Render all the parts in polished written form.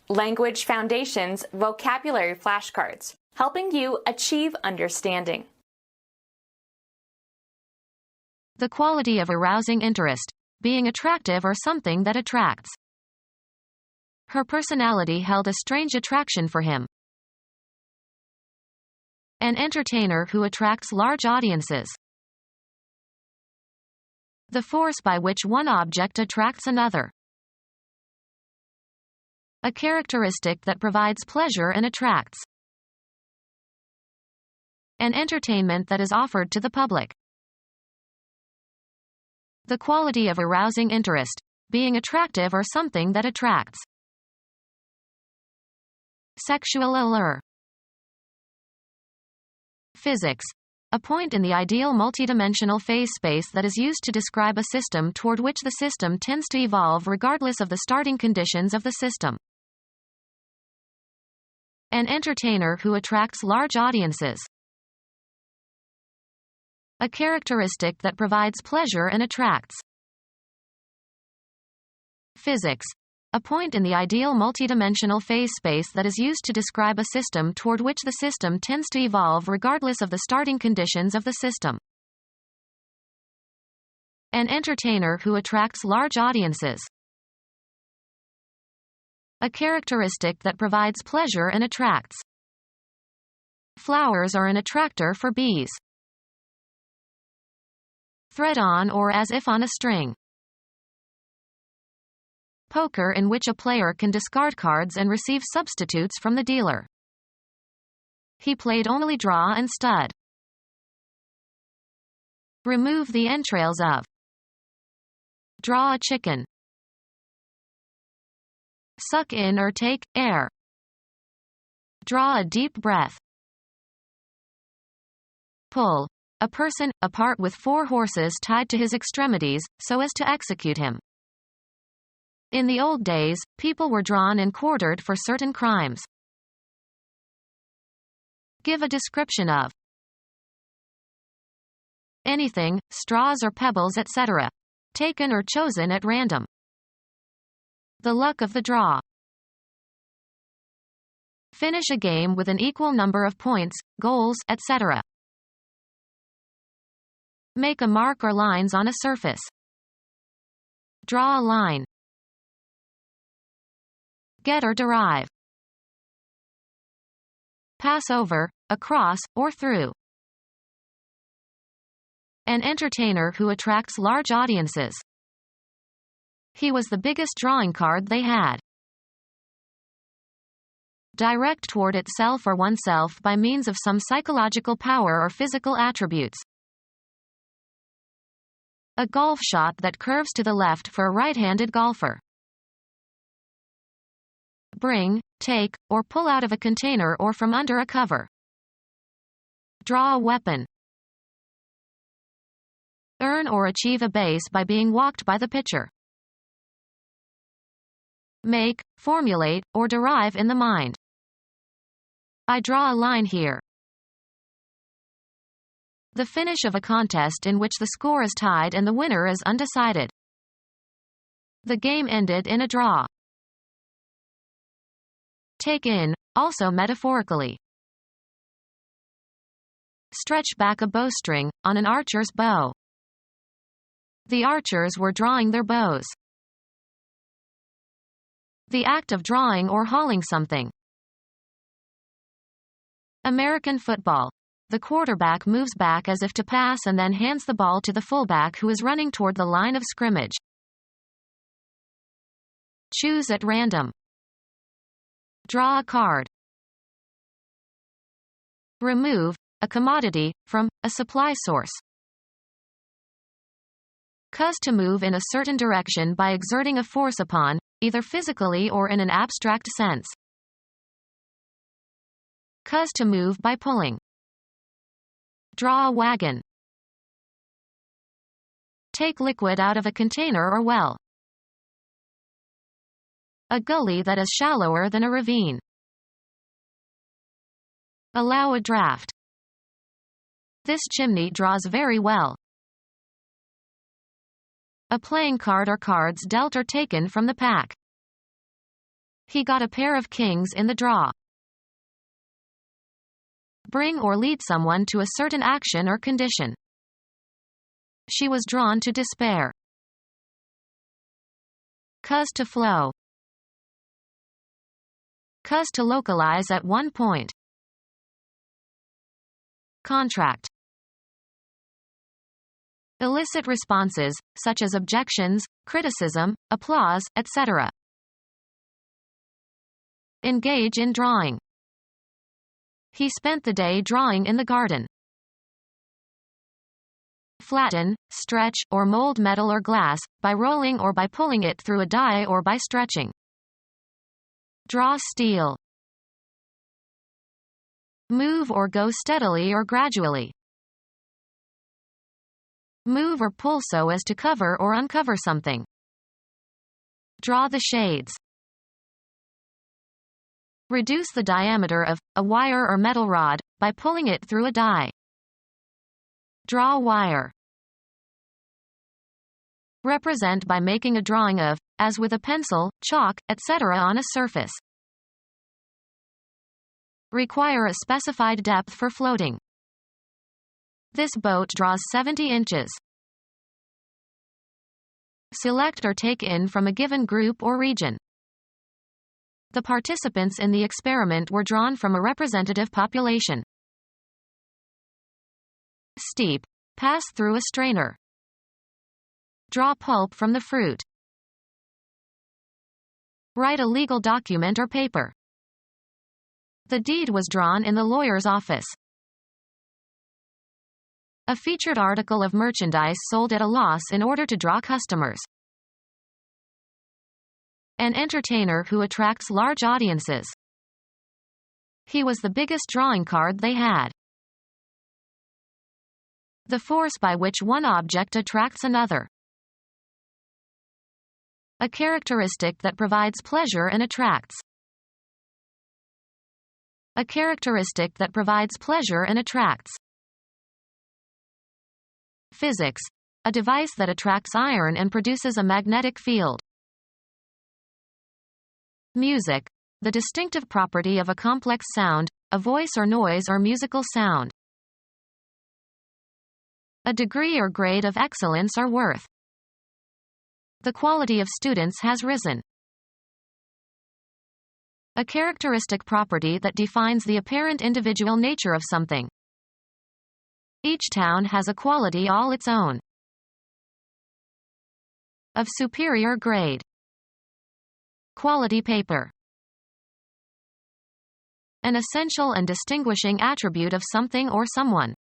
Language Foundations Vocabulary Flashcards, helping you achieve understanding. The quality of arousing interest, being attractive or something that attracts. Her personality held a strange attraction for him. An entertainer who attracts large audiences. The force by which one object attracts another. A characteristic that provides pleasure and attracts. An entertainment that is offered to the public. The quality of arousing interest, being attractive or something that attracts. Sexual allure. Physics. A point in the ideal multidimensional phase space that is used to describe a system toward which the system tends to evolve regardless of the starting conditions of the system. An entertainer who attracts large audiences. A characteristic that provides pleasure and attracts. Physics. A point in the ideal multidimensional phase space that is used to describe a system toward which the system tends to evolve regardless of the starting conditions of the system. An entertainer who attracts large audiences. A characteristic that provides pleasure and attracts. Flowers are an attractor for bees. Thread on or as if on a string. Poker, in which a player can discard cards and receive substitutes from the dealer. He played only draw and stud. Remove the entrails of. Draw a chicken. Suck in or take air. Draw a deep breath. Pull. A person, apart with 4 horses tied to his extremities, so as to execute him. In the old days, people were drawn and quartered for certain crimes. Give a description of. Anything, straws or pebbles, etc. Taken or chosen at random. The luck of the draw. Finish a game with an equal number of points, goals, etc. Make a mark or lines on a surface. Draw a line. Get or derive. Pass over, across, or through. An entertainer who attracts large audiences. He was the biggest drawing card they had. Direct toward itself or oneself by means of some psychological power or physical attributes. A golf shot that curves to the left for a right-handed golfer. Bring, take, or pull out of a container or from under a cover. Draw a weapon. Earn or achieve a base by being walked by the pitcher. Make, formulate, or derive in the mind. I draw a line here. The finish of a contest in which the score is tied and the winner is undecided. The game ended in a draw. Take in, also metaphorically. Stretch back a bowstring, on an archer's bow. The archers were drawing their bows. The act of drawing or hauling something. American football. The quarterback moves back as if to pass and then hands the ball to the fullback who is running toward the line of scrimmage. Choose at random. Draw a card. Remove, a commodity, from, a supply source. Cause to move in a certain direction by exerting a force upon, either physically or in an abstract sense. Cause to move by pulling. Draw a wagon. Take liquid out of a container or well. A gully that is shallower than a ravine. Allow a draft. This chimney draws very well. A playing card or cards dealt or taken from the pack. He got a pair of kings in the draw. Bring or lead someone to a certain action or condition. She was drawn to despair. Cause to flow. Cause to localize at one point. Contract. Elicit responses, such as objections, criticism, applause, etc. Engage in drawing. He spent the day drawing in the garden. Flatten, stretch, or mold metal or glass, by rolling or by pulling it through a die or by stretching. Draw steel. Move or go steadily or gradually. Move or pull so as to cover or uncover something. Draw the shades. Reduce the diameter of a wire or metal rod by pulling it through a die. Draw wire. Represent by making a drawing of, as with a pencil, chalk, etc. on a surface. Require a specified depth for floating. This boat draws 70 inches. Select or take in from a given group or region. The participants in the experiment were drawn from a representative population. Steep. Pass through a strainer. Draw pulp from the fruit. Write a legal document or paper. The deed was drawn in the lawyer's office. A featured article of merchandise sold at a loss in order to draw customers. An entertainer who attracts large audiences. He was the biggest drawing card they had. The force by which one object attracts another. A characteristic that provides pleasure and attracts. A characteristic that provides pleasure and attracts. Physics. A device that attracts iron and produces a magnetic field. Music. The distinctive property of a complex sound, a voice or noise or musical sound. A degree or grade of excellence or worth. The quality of students has risen. A characteristic property that defines the apparent individual nature of something. Each town has a quality all its own. Of superior grade. Quality paper. An essential and distinguishing attribute of something or someone.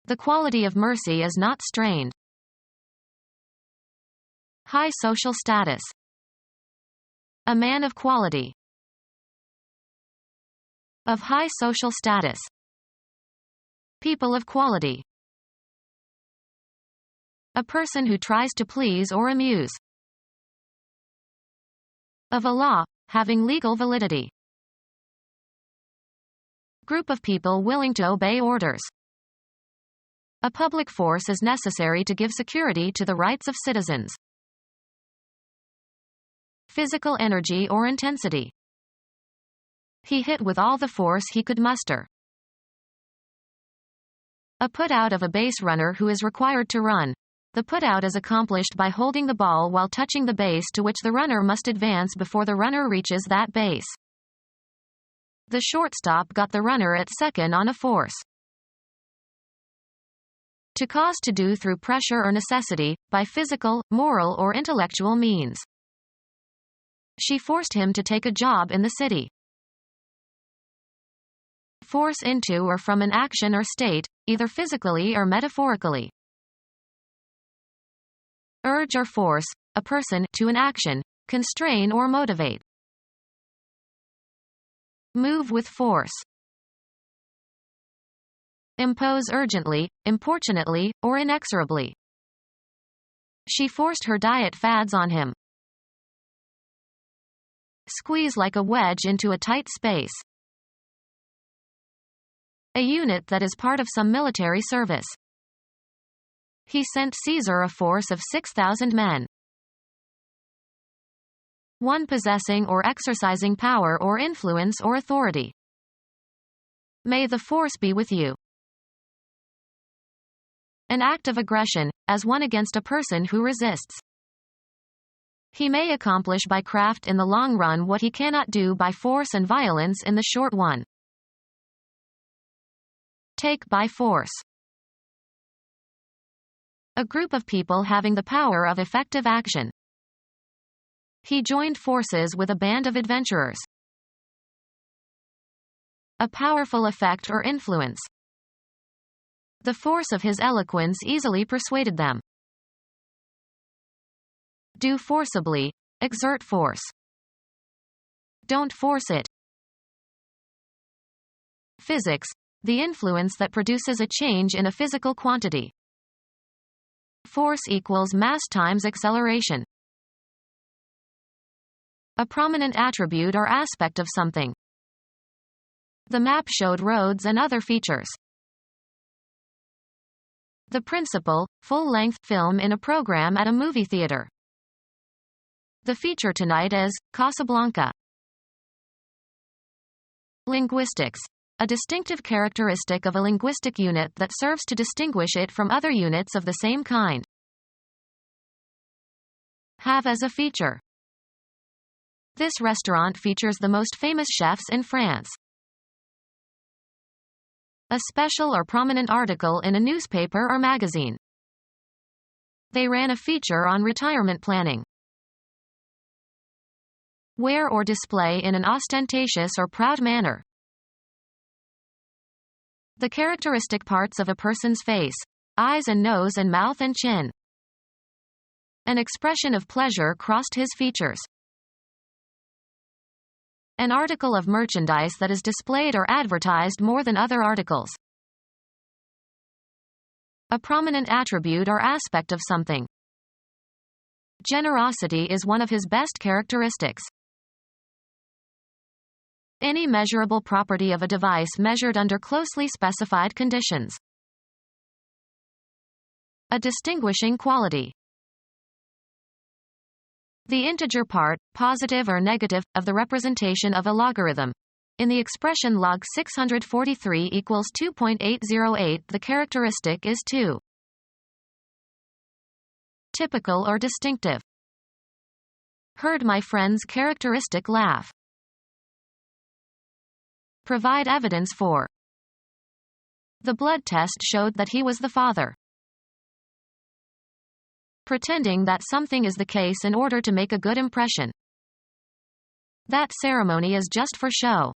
The quality of mercy is not strained. High social status. A man of quality. Of high social status. People of quality. A person who tries to please or amuse. Of a law, having legal validity. Group of people willing to obey orders. A public force is necessary to give security to the rights of citizens. Physical energy or intensity. He hit with all the force he could muster. A put-out of a base runner who is required to run. The put-out is accomplished by holding the ball while touching the base to which the runner must advance before the runner reaches that base. The shortstop got the runner at second on a force. To cause to do through pressure or necessity, by physical, moral or intellectual means. She forced him to take a job in the city. Force into or from an action or state, either physically or metaphorically. Urge or force, a person, to an action, constrain or motivate. Move with force. Impose urgently, importunately, or inexorably. She forced her diet fads on him. Squeeze like a wedge into a tight space. A unit that is part of some military service. He sent Caesar a force of 6,000 men. One possessing or exercising power or influence or authority. May the force be with you. An act of aggression, as one against a person who resists. He may accomplish by craft in the long run what he cannot do by force and violence in the short one. Take by force. A group of people having the power of effective action. He joined forces with a band of adventurers. A powerful effect or influence. The force of his eloquence easily persuaded them. Do forcibly, exert force. Don't force it. Physics, the influence that produces a change in a physical quantity. Force equals mass times acceleration. A prominent attribute or aspect of something. The map showed roads and other features. The principal, full-length film in a program at a movie theater. The feature tonight is Casablanca. Linguistics. A distinctive characteristic of a linguistic unit that serves to distinguish it from other units of the same kind. Have as a feature. This restaurant features the most famous chefs in France. A special or prominent article in a newspaper or magazine. They ran a feature on retirement planning. Wear or display in an ostentatious or proud manner. The characteristic parts of a person's face, eyes and nose and mouth and chin. An expression of pleasure crossed his features. An article of merchandise that is displayed or advertised more than other articles. A prominent attribute or aspect of something. Generosity is one of his best characteristics. Any measurable property of a device measured under closely specified conditions. A distinguishing quality. The integer part, positive or negative, of the representation of a logarithm. In the expression log 643 equals 2.808, the characteristic is 2. Typical or distinctive. Heard my friend's characteristic laugh. Provide evidence for. The blood test showed that he was the father. Pretending that something is the case in order to make a good impression. That ceremony is just for show.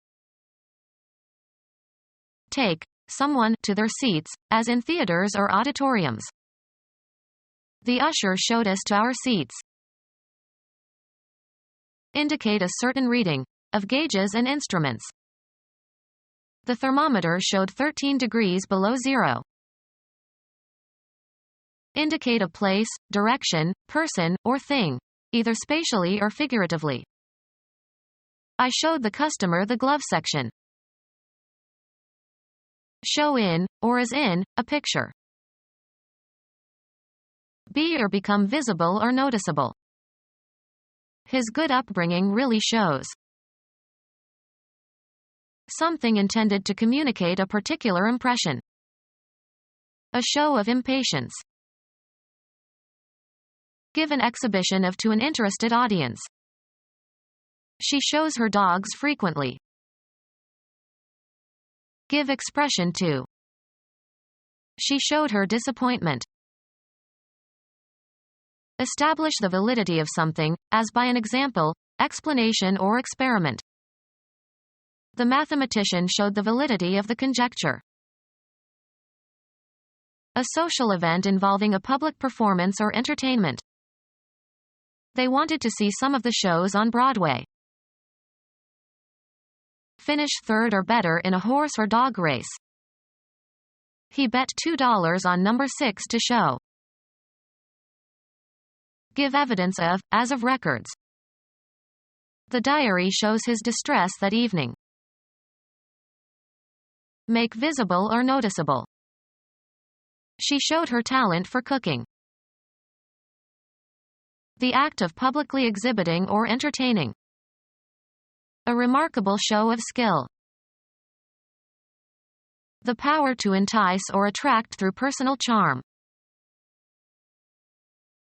Take someone to their seats, as in theaters or auditoriums. The usher showed us to our seats. Indicate a certain reading of gauges and instruments. The thermometer showed 13 degrees below zero. Indicate a place, direction, person, or thing, either spatially or figuratively. I showed the customer the glove section. Show in, or as in, a picture. Be or become visible or noticeable. His good upbringing really shows. Something intended to communicate a particular impression. A show of impatience. Give an exhibition of to an interested audience. She shows her dogs frequently. Give expression to. She showed her disappointment. Establish the validity of something, as by an example, explanation or experiment. The mathematician showed the validity of the conjecture. A social event involving a public performance or entertainment. They wanted to see some of the shows on Broadway. Finish third or better in a horse or dog race. He bet $2 on number 6 to show. Give evidence of, as of records. The diary shows his distress that evening. Make visible or noticeable. She showed her talent for cooking. The act of publicly exhibiting or entertaining. A remarkable show of skill. The power to entice or attract through personal charm.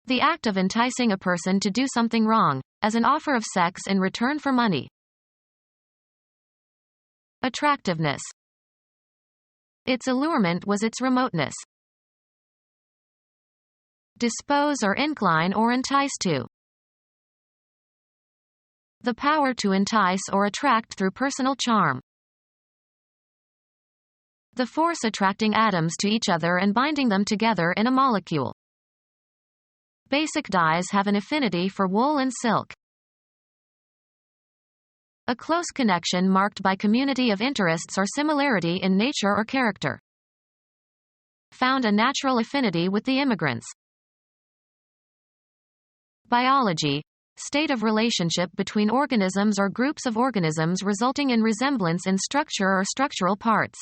The act of enticing a person to do something wrong, as an offer of sex in return for money. Attractiveness. Its allurement was its remoteness. Dispose or incline or entice to. The power to entice or attract through personal charm. The force attracting atoms to each other and binding them together in a molecule. Basic dyes have an affinity for wool and silk. A close connection marked by community of interests or similarity in nature or character. Found a natural affinity with the immigrants. Biology. State of relationship between organisms or groups of organisms resulting in resemblance in structure or structural parts.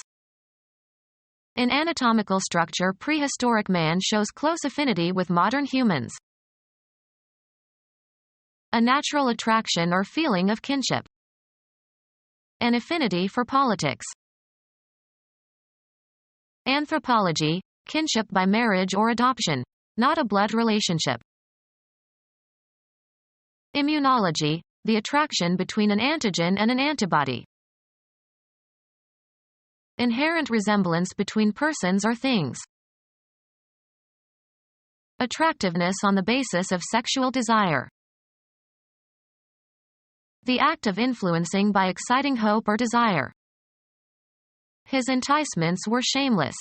In anatomical structure, prehistoric man shows close affinity with modern humans. A natural attraction or feeling of kinship. An affinity for politics. Anthropology. Kinship by marriage or adoption, not a blood relationship. Immunology. The attraction between an antigen and an antibody. Inherent resemblance between persons or things. Attractiveness on the basis of sexual desire. The act of influencing by exciting hope or desire. His enticements were shameless.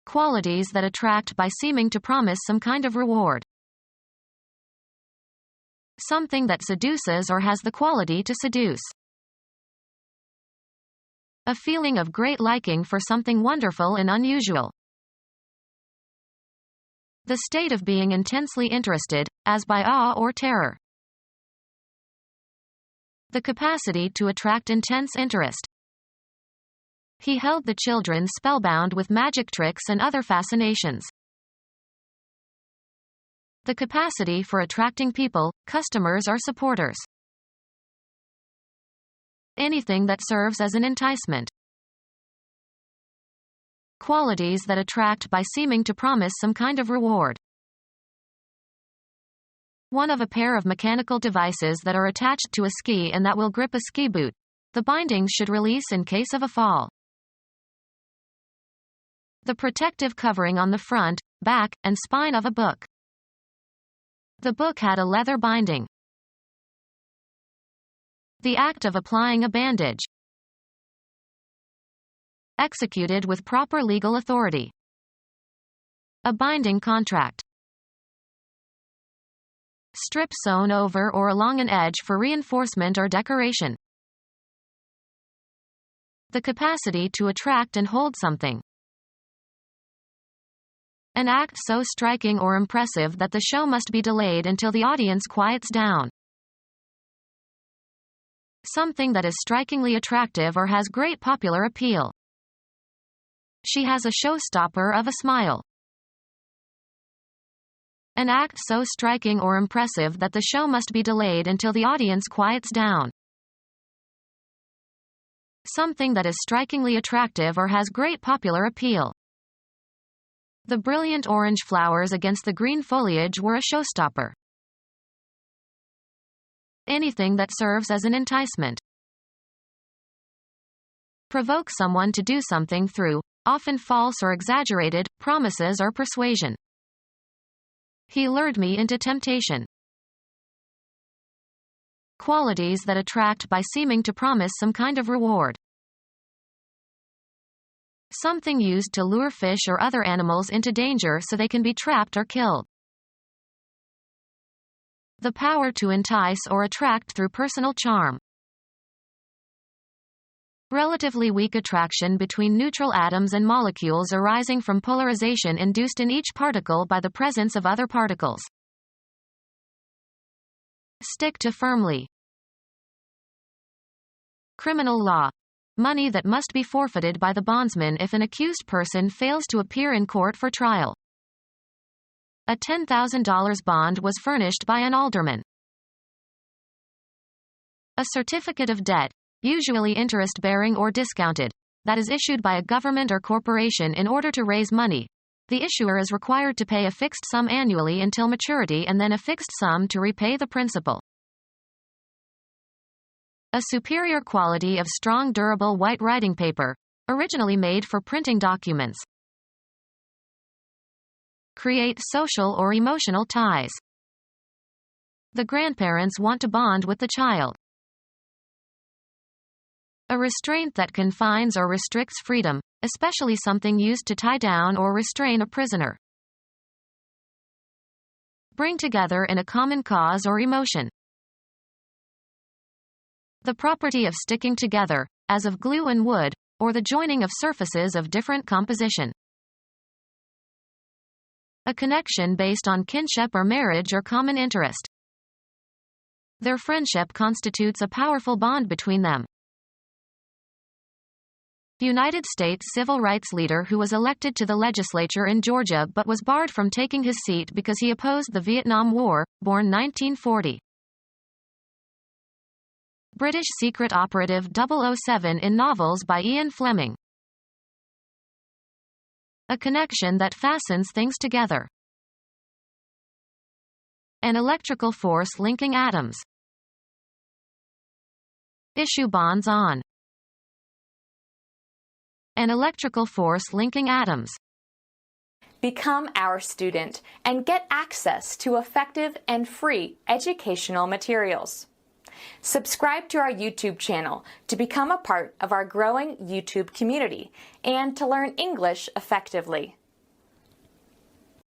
Qualities that attract by seeming to promise some kind of reward. Something that seduces or has the quality to seduce. A feeling of great liking for something wonderful and unusual. The state of being intensely interested, as by awe or terror. The capacity to attract intense interest. He held the children spellbound with magic tricks and other fascinations. The capacity for attracting people, customers or supporters. Anything that serves as an enticement. Qualities that attract by seeming to promise some kind of reward. One of a pair of mechanical devices that are attached to a ski and that will grip a ski boot. The bindings should release in case of a fall. The protective covering on the front, back, and spine of a book. The book had a leather binding. The act of applying a bandage. Executed with proper legal authority. A binding contract. Strip sewn over or along an edge for reinforcement or decoration. The capacity to attract and hold something. An act so striking or impressive that the show must be delayed until the audience quiets down. Something that is strikingly attractive or has great popular appeal. She has a showstopper of a smile. An act so striking or impressive that the show must be delayed until the audience quiets down. Something that is strikingly attractive or has great popular appeal. The brilliant orange flowers against the green foliage were a showstopper. Anything that serves as an enticement. Provoke someone to do something through, often false or exaggerated, promises or persuasion. He lured me into temptation. Qualities that attract by seeming to promise some kind of reward. Something used to lure fish or other animals into danger so they can be trapped or killed. The power to entice or attract through personal charm. Relatively weak attraction between neutral atoms and molecules arising from polarization induced in each particle by the presence of other particles. Stick to firmly. Criminal law. Money that must be forfeited by the bondsman if an accused person fails to appear in court for trial. A $10,000 bond was furnished by an alderman. A certificate of debt, usually interest-bearing or discounted, that is issued by a government or corporation in order to raise money. The issuer is required to pay a fixed sum annually until maturity and then a fixed sum to repay the principal. A superior quality of strong durable white writing paper, originally made for printing documents. Create social or emotional ties. The grandparents want to bond with the child. A restraint that confines or restricts freedom, especially something used to tie down or restrain a prisoner. Bring together in a common cause or emotion. The property of sticking together, as of glue and wood, or the joining of surfaces of different composition. A connection based on kinship or marriage or common interest. Their friendship constitutes a powerful bond between them. United States civil rights leader who was elected to the legislature in Georgia but was barred from taking his seat because he opposed the Vietnam War, born 1940. British secret operative 007 in novels by Ian Fleming. A connection that fastens things together. An electrical force linking atoms. Issue bonds on. An electrical force linking atoms. Become our student and get access to effective and free educational materials. Subscribe to our YouTube channel to become a part of our growing YouTube community and to learn English effectively.